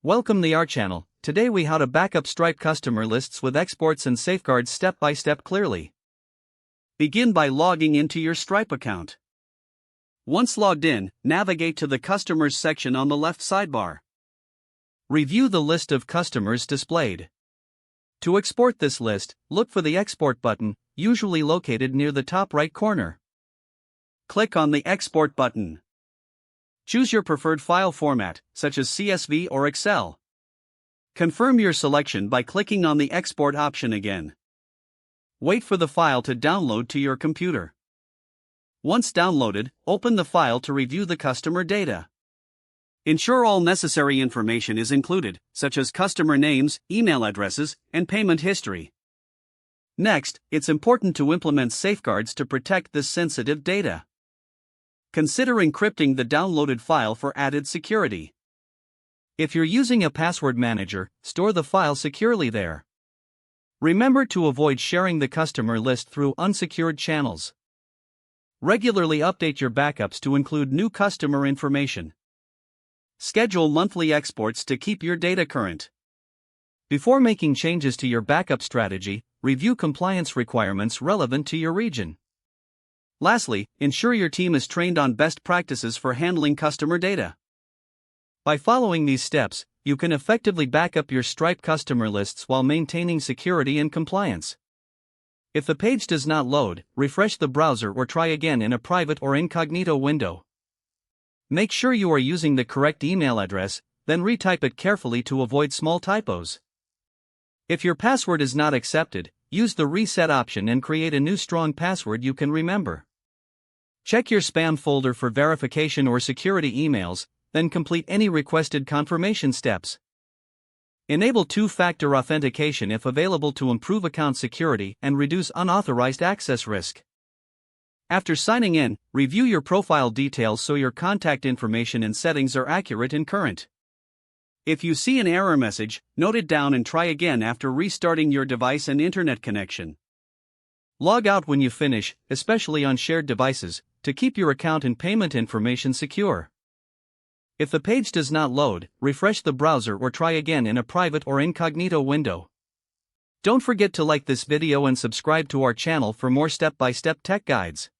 Welcome to our channel. Today we how to backup Stripe customer lists with exports and safeguards step by step clearly. Begin by logging into your Stripe account. Once logged in, navigate to the Customers section on the left sidebar. Review the list of customers displayed. To export this list, look for the Export button, usually located near the top right corner. Click on the Export button. Choose your preferred file format, such as CSV or Excel. Confirm your selection by clicking on the Export option again. Wait for the file to download to your computer. Once downloaded, open the file to review the customer data. Ensure all necessary information is included, such as customer names, email addresses, and payment history. Next, it's important to implement safeguards to protect this sensitive data. Consider encrypting the downloaded file for added security. If you're using a password manager, store the file securely there. Remember to avoid sharing the customer list through unsecured channels. Regularly update your backups to include new customer information. Schedule monthly exports to keep your data current. Before making changes to your backup strategy, review compliance requirements relevant to your region. Lastly, ensure your team is trained on best practices for handling customer data. By following these steps, you can effectively back up your Stripe customer lists while maintaining security and compliance. If the page does not load, refresh the browser or try again in a private or incognito window. Make sure you are using the correct email address, then retype it carefully to avoid small typos. If your password is not accepted, use the reset option and create a new strong password you can remember. Check your spam folder for verification or security emails, then complete any requested confirmation steps. Enable two-factor authentication if available to improve account security and reduce unauthorized access risk. After signing in, review your profile details so your contact information and settings are accurate and current. If you see an error message, note it down and try again after restarting your device and internet connection. Log out when you finish, especially on shared devices, to keep your account and payment information secure. If the page does not load, refresh the browser or try again in a private or incognito window. Don't forget to like this video and subscribe to our channel for more step-by-step tech guides.